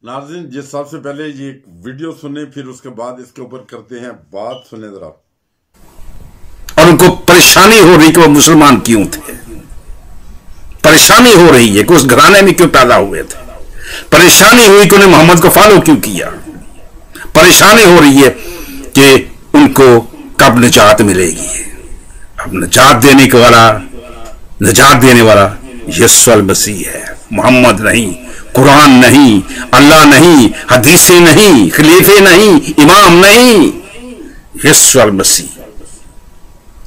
नाज़रीन, जिस सबसे पहले ये वीडियो सुने, फिर उसके बाद इसके ऊपर करते हैं बात। सुने जरा। और उनको परेशानी हो रही कि वो मुसलमान क्यों थे, परेशानी हो रही है कि उस घराने में क्यों पैदा हुए थे, परेशानी हुई कि उन्हें मोहम्मद को फॉलो क्यों किया, परेशानी हो रही है कि उनको कब निजात मिलेगी। अब निजात देने वाला यीशु मसीह है, मोहम्मद नहीं, कुरान नहीं, अल्लाह नहीं, हदीसें नहीं, खलीफे नहीं, इमाम नहीं। यीशु मसीह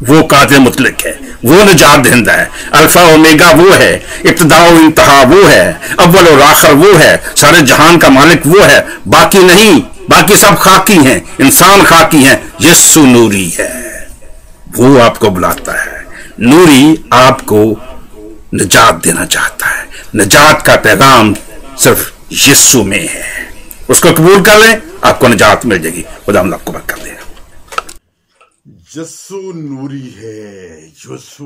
वो कादिर मुतलक है, वो निजात देंदा है, अल्फा ओमेगा वो है, इब्तिदा और इंतहा वो है, अव्वल और आखिर वो है, सारे जहान का मालिक वो है, बाकी नहीं, बाकी सब खाकी हैं, इंसान खाकी हैं। यीशु नूरी है, वो आपको बुलाता है, नूरी आपको निजात देना चाहता है। निजात का पैगाम सिर्फ यीशु में है, उसको कबूल कर लें, आपको निजात मिल जाएगी। खुदा आपको बरकत दे। यीशु नूरी है। यीशु,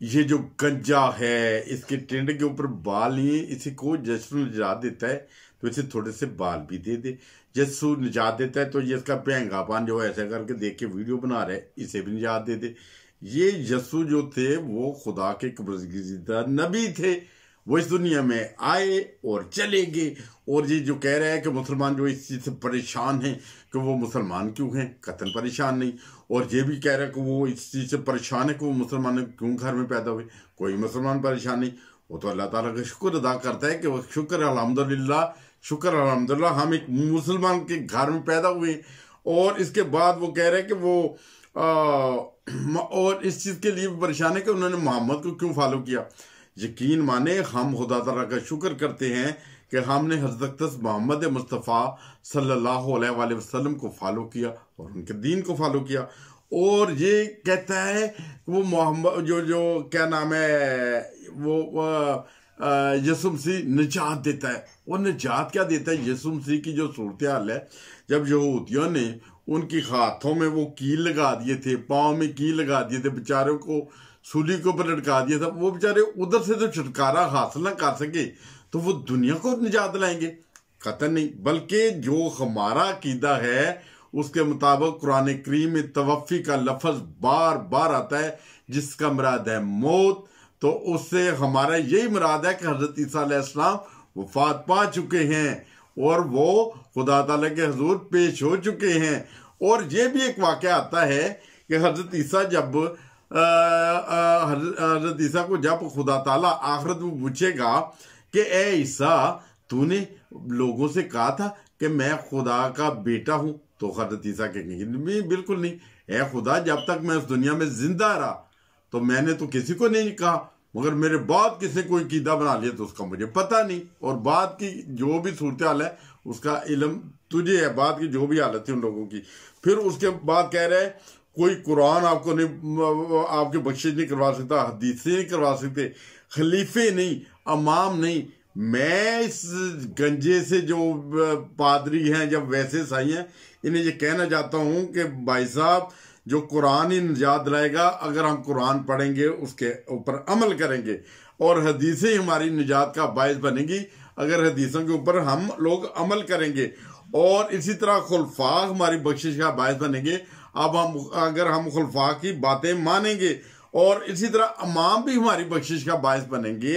ये जो गंजा है, इसके टेंडे के ऊपर बाल नहीं है, इसी को यीशु निजात देता है तो इसे थोड़े से बाल भी दे दे। यीशु निजात देता है तो ये इसका पेंगापान जो ऐसा करके देख के वीडियो बना रहे, इसे भी निजात दे दे। ये यीशु जो थे वो खुदा के कब्ज़ नबी थे, वो इस दुनिया में आए और चले गए। और ये जो कह रहा है कि मुसलमान जो इस चीज़ से परेशान हैं कि वो मुसलमान क्यों हैं, कतन परेशान नहीं। और ये भी कह रहा है कि वो इस चीज़ से परेशान है कि वो मुसलमान क्यों घर में पैदा हुए, कोई मुसलमान परेशान नहीं। वो तो अल्लाह ताला का शुक्र अदा करता है कि वो शुक्र अल्हम्दुलिल्लाह, शुक्र अल्हम्दुलिल्लाह हम एक मुसलमान के घर में पैदा हुए। और इसके बाद वो कह रहे हैं कि वो और इस चीज़ के लिए भी परेशान है कि उन्होंने मोहम्मद को क्यों फॉलो किया। यकीन माने, हम खुदा ताला का शुक्र करते हैं कि हमने हज़रत मोहम्मद मुस्तफ़ा सल्लल्लाहु अलैहि वसल्लम को फॉलो किया और उनके दीन को फॉलो किया। और ये कहता है कि वो मोहम्मद जो क्या नाम है, वो यीशु मसीह निजात देता है। और निजात क्या देता है? यीशु मसीह की जो सूरत हाल है, जब यहूदियों ने उनकी हाथों में वो कील लगा दिए थे, पाँव में कील लगा दिए थे, बेचारों को सूली के ऊपर लटका दिया था, वो बेचारे उधर से तो छुटकारा हासिल ना कर सके तो वो दुनिया को निजात लाएंगे? कतई नहीं। बल्कि जो हमारा अकीदा है उसके मुताबिक कुरान करीम में तवफ़ी का लफ्ज़ बार बार आता है, जिसका मुराद है मौत। तो उससे हमारा यही मुराद है कि हज़रत ईसा अलैहिस्सलाम वफ़ात पा चुके हैं और वो खुदा ताला के हुज़ूर पेश हो चुके हैं। और ये भी एक वाक़या आता है कि हज़रत ईसा हज़रत ईसा को जब खुदा ताला आखिरत में पूछेगा कि ए ईसा, तूने लोगों से कहा था कि मैं खुदा का बेटा हूं, तो हज़रत ईसा कहेंगे बिल्कुल नहीं, ए खुदा, जब तक मैं उस दुनिया में जिंदा रहा तो मैंने तो किसी को नहीं कहा, मगर मेरे बाद किसी कोई कीदा बना लिया तो उसका मुझे पता नहीं। और बाद की जो भी सूरत हाल है उसका इल्म तुझे है, बाद की जो भी हालत थी उन लोगों की। फिर उसके बाद कह रहे हैं कोई कुरान आपको नहीं, आपकी बख्शिश नहीं करवा सकता, हदीसें नहीं करवा सकते, खलीफे नहीं, इमाम नहीं। मैं इस गंजे से जो पादरी हैं, जब वैसे साई हैं, इन्हें ये कहना चाहता हूँ कि भाई साहब, जो कुरान ही निजात दिलाएगा अगर हम कुरान पढ़ेंगे, उसके ऊपर अमल करेंगे, और हदीसें हमारी निजात का बायस बनेगी अगर हदीसों के ऊपर हम लोग अमल करेंगे। और इसी तरह खुलफा हमारी बख्शिश का बायस बनेंगे अब अगर हम खुलफा की बातें मानेंगे। और इसी तरह इमाम भी हमारी बख्शिश का बायस बनेंगे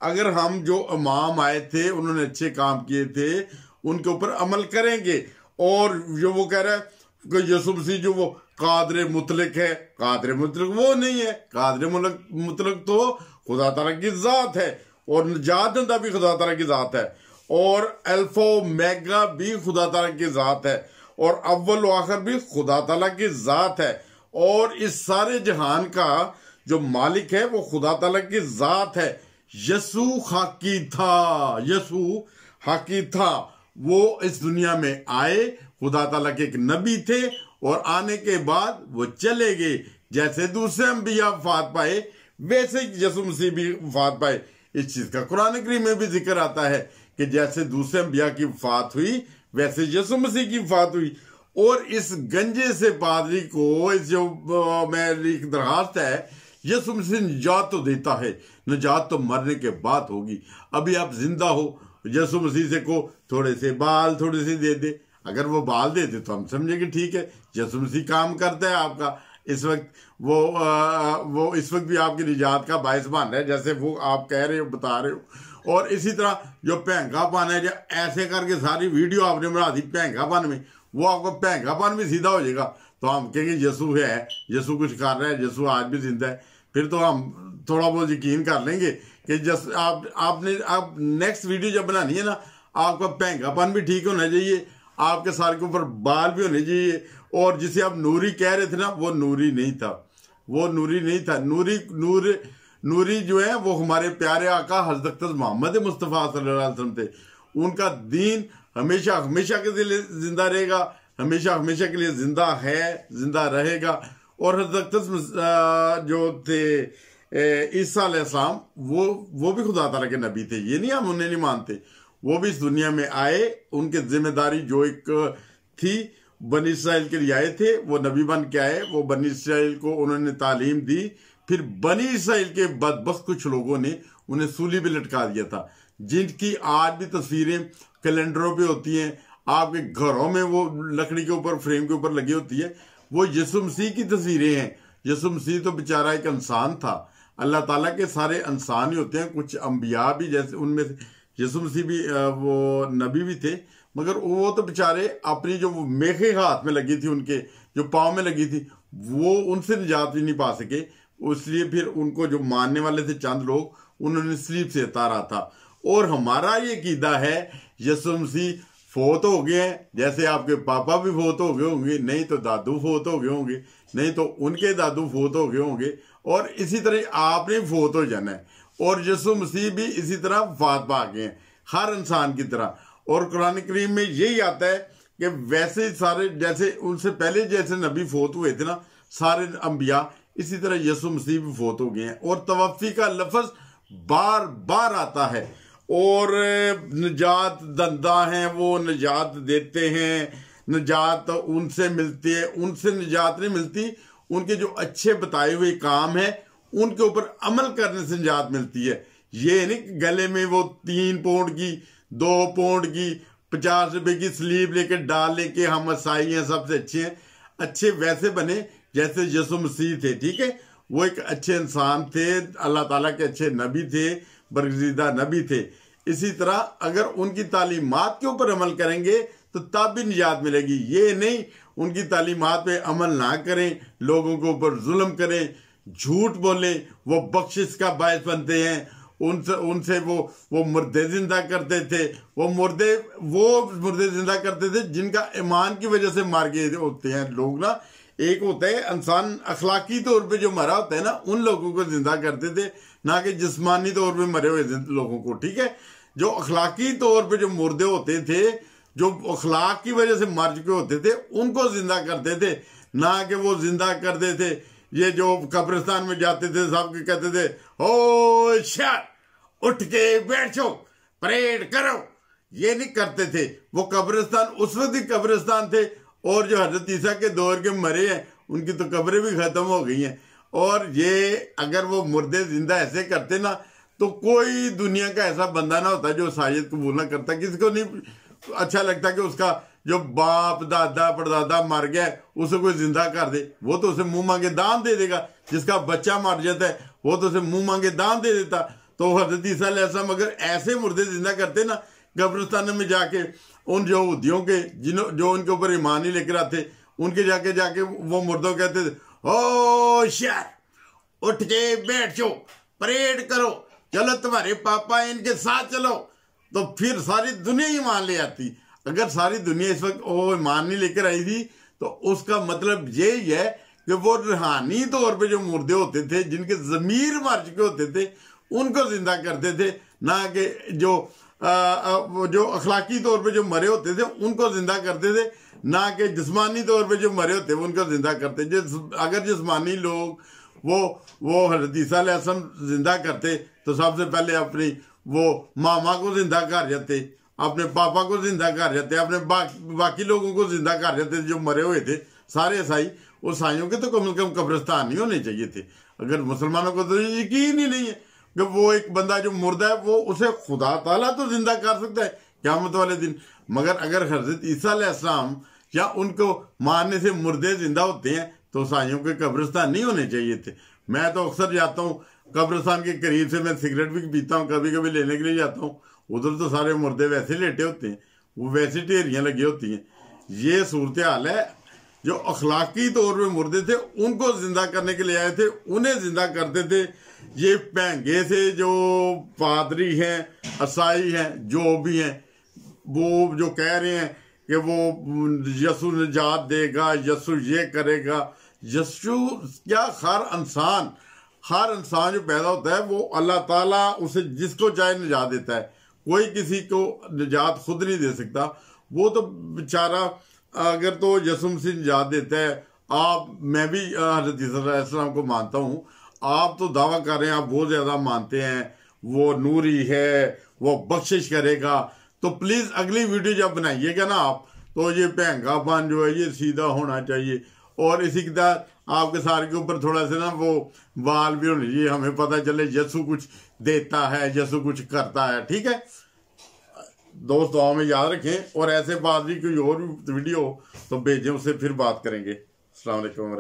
अगर हम जो इमाम आए थे, उन्होंने अच्छे काम किए थे, उनके ऊपर अमल करेंगे। और जो वो कह रहा है कि यीशु मसीह जो वो कादिर मुतलक है, कादिर मुतलक वो नहीं है। कादिर मुतलक तो खुदा ताला की ज़ात है, और निजात देना भी खुदा ताला की ज़ात है, और अल्फा ओमेगा भी खुदा ताला की ज़ात है, और अव्वल व आखिर भी खुदा ताला की ज़ात है। और इस सारे जहान का जो मालिक है वो खुदा ताला की ज़ात है। यीशु हकी था, यीशु हकी था, वो इस दुनिया में आए, खुदा ताला के एक नबी थे, और आने के बाद वो चले गए। जैसे दूसरे अंबिया वफात पाए, वैसे यीशु मसीह भी वफात पाए। इस चीज का कुरान करीम में भी जिक्र आता है कि जैसे दूसरे अंबिया की वफात हुई वैसे यीशु मसीह की वफात हुई। और इस गंजे से पादरी को इस जो मेरी दरखास्त है, यीशु मसीह निजात तो देता है, निजात तो मरने के बाद होगी। अभी आप जिंदा हो, यसु मसीह से को थोड़े से बाल थोड़े से दे दे। अगर वो बाल दे दे तो हम समझेंगे ठीक है, यसु मसीह काम करता है आपका इस वक्त, वो इस वक्त भी आपकी निजात का बायस बन रहा है, जैसे वो आप कह रहे हो, बता रहे हो। और इसी तरह जो भैंगापन है, जो ऐसे करके सारी वीडियो आपने बना दी भैंगापन में, वो आपका भैंगापन भी सीधा हो जाएगा। तो हम कहेंगे यसु है, यसु कुछ कर रहा है, यसु आज भी जिंदा है, फिर तो हम थोड़ा बहुत यकीन कर लेंगे कि आपने नेक्स्ट वीडियो जब बनानी है ना, आपका भैंगापन भी ठीक होना चाहिए, आपके सारे के ऊपर बाल भी होने चाहिए। और जिसे आप नूरी कह रहे थे ना, वो नूरी नहीं था, वो नूरी नहीं था। नूरी जो है वो हमारे प्यारे आका हज़रत मोहम्मद मुस्तफ़ा सल्लल्लाहु अलैहि वसल्लम थे। उनका दीन हमेशा हमेशा के लिए जिंदा रहेगा, हमेशा हमेशा के लिए जिंदा है, जिंदा रहेगा। और हज़रत जो थे ईसा अलैहिस्सलाम, वो भी खुदा ताला के नबी थे, ये नहीं हम उन्हें नहीं मानते। वो भी इस दुनिया में आए, उनकी जिम्मेदारी जो एक थी बनी इसराइल के लिए आए थे, वो नबी बन के आए, वो बनी इसराइल को उन्होंने तालीम दी। फिर बनी इसराइल के बदबख्त कुछ लोगों ने उन्हें सूली पे लटका दिया था, जिनकी आज भी तस्वीरें कैलेंडरों पे होती हैं, आपके घरों में वो लकड़ी के ऊपर फ्रेम के ऊपर लगी होती है। वो यीशु मसीह की तस्वीरें हैं। यीशु मसीह तो बेचारा एक इंसान था, अल्लाह ताला के सारे इंसान ही होते हैं, कुछ अंबिया भी, जैसे उनमें से यीशु मसीह भी वो नबी भी थे, मगर वो तो बेचारे अपनी जो मेखे हाथ में लगी थी, उनके जो पाँव में लगी थी, वो उनसे निजात भी नहीं पा सके। इसलिए फिर उनको जो मानने वाले थे चंद लोग, उन्होंने स्लीप से उतारा था। और हमारा ये कीदा है, यीशु मसीह फोत हो गए हैं, जैसे आपके पापा भी फोत हो गए होंगे, नहीं तो दादू फोत हो गए होंगे, नहीं तो उनके दादू फोत हो गए होंगे, और इसी तरह आपने फोत हो जाना है। और यीशु मसीह भी इसी तरह वफात पा गए हैं, हर इंसान की तरह। और कुरान करीम में यही आता है कि वैसे सारे, जैसे उनसे पहले जैसे नबी फोत हुए थे ना सारे अंबिया, इसी तरह यीशु मसीह भी फोत हो गए हैं। और तवफ़ी का लफ्ज बार बार आता है। और निजात दंदा हैं, वो निजात देते हैं, निजात उनसे मिलती है, उनसे निजात नहीं मिलती, उनके जो अच्छे बताए हुए काम है उनके ऊपर अमल करने से निजात मिलती है। ये नहीं गले में वो 3 पाउंड की 2 पाउंड की 50 रुपए की स्लीव लेके डाल लेके हम ईसाई हैं, सबसे अच्छे हैं। अच्छे वैसे बने जैसे यीशु मसीह थे, ठीक है, वो एक अच्छे इंसान थे, अल्लाह ताला के अच्छे नबी थे, बरगज़ीदा नबी थे। इसी तरह अगर उनकी तालीमात के ऊपर अमल करेंगे तो तब भी निजात मिलेगी। ये नहीं उनकी तालीमात पे अमल ना करें, लोगों के ऊपर जुल्म करें, झूठ बोलें, वो बख्शिश का बायस बनते हैं। उनसे वो मुर्दे जिंदा करते थे, वो मुर्दे जिंदा करते थे जिनका ईमान की वजह से मार गए होते हैं लोग ना। एक होता है इंसान अखलाकी तौर पे जो मरा होता है ना, उन लोगों को जिंदा करते थे, ना कि जिस्मानी तौर पे मरे हुए लोगों को, ठीक है। जो अखलाकी तौर पे जो मुर्दे होते थे, जो अखलाक की वजह से मर चुके होते थे, उनको जिंदा करते थे, ना कि वो जिंदा करते थे ये जो कब्रिस्तान में जाते थे, सब कहते थे ओ शर उठ के बैठो, परेड करो, ये नहीं करते थे। वो कब्रिस्तान उस वक्त ही कब्रिस्तान थे, और जो हजरत ईसा के दौर के मरे हैं उनकी तो कब्रें भी खत्म हो गई हैं। और ये अगर वो मुर्दे जिंदा ऐसे करते ना, तो कोई दुनिया का ऐसा बंदा ना होता जो शायद कबूल ना करता। किसी को नहीं अच्छा लगता कि उसका जो बाप दादा परदादा मर गया उसे कोई जिंदा कर दे, वो तो उसे मुंह मांगे दान दे देगा। जिसका बच्चा मर जाता है वो तो उसे मुंह मांगे दान दे देता। तो हजरत ईसा अलैहिस्सलाम अगर ऐसे मुर्दे जिंदा करते ना कब्रिस्तान में जाके, उन यहूदियों के जो उनके ऊपर ईमान ही लेकर आते, उनके जाके वो मुर्दों कहते थे ओ शर उठ के बैठ जाओ, परेड करो, चलो तुम्हारे पापा इनके साथ चलो, तो फिर सारी दुनिया ईमान ले आती। अगर सारी दुनिया इस वक्त वो ईमान नहीं लेकर आई थी, तो उसका मतलब यही है कि वो रूहानी तौर पे जो मुर्दे होते थे, जिनके जमीर मर चुके होते थे, उनको जिंदा करते थे, ना कि जो अखलाकी तौर पे जो मरे होते थे उनको जिंदा करते थे, ना कि जिस्मानी तौर पे जो मरे होते उनको जिंदा करते। अगर जिस्मानी लोग वो हज़रत ईसा अलैहिस्सलाम जिंदा करते तो सबसे पहले अपनी वो मामा को जिंदा कर जाते, अपने पापा को जिंदा कर जाते, अपने बाकी लोगों को जिंदा कर जाते जो मरे हुए थे सारे ईसाई। वो ईसाइयों के तो कम से कम कब्रिस्तान नहीं होने चाहिए थे। अगर मुसलमानों को तो यकीन ही नहीं है, कि वो एक बंदा जो मुर्दा है वो उसे खुदा ताला तो जिंदा कर सकता है क़यामत वाले दिन, मगर अगर हजरत ईसा अलैहिस्सलाम या उनको मारने से मुर्दे जिंदा होते हैं तो ईसाइयों के कब्रिस्तान नहीं होने चाहिए थे। मैं तो अक्सर जाता हूँ कब्रिस्तान के करीब से, मैं सिगरेट भी पीता हूँ, कभी कभी लेने के लिए जाता हूँ, उधर तो सारे मुर्दे वैसे लेटे होते हैं, वो वैसे ढेरियां लगी होती हैं। ये सूरत हाल है। जो अखलाकी तौर पे मुर्दे थे उनको जिंदा करने के लिए आए थे, उन्हें जिंदा करते थे। ये भैंगे से जो पादरी हैं, ईसाई हैं, जो भी हैं, वो जो कह रहे हैं कि वो यसु निजात देगा, यसु ये करेगा, यसु क्या, हर इंसान जो पैदा होता है वो अल्लाह ताला उसे जिसको चाहे निजात देता है, कोई किसी को निजात खुद नहीं दे सकता। वो तो बेचारा अगर तो यसु मसीह निजात देता है, मैं भी हज़रत ईसा अलैहिस्सलाम को मानता हूँ, आप तो दावा कर रहे हैं आप बहुत ज्यादा मानते हैं, वो नूरी है, वो बख्शिश करेगा, तो प्लीज अगली वीडियो जब बनाइएगा ना आप, तो ये भैंगापन जो है ये सीधा होना चाहिए, और इसी के साथ आपके सार के ऊपर थोड़ा सा ना वो बाल भी होने चाहिए, हमें पता चले यसु कुछ देता है, यसु कुछ करता है। ठीक है दोस्त, दुआ में याद रखें, और ऐसे बात भी कोई और वीडियो तो भेजें, उससे फिर बात करेंगे। अस्सलाम वालेकुम।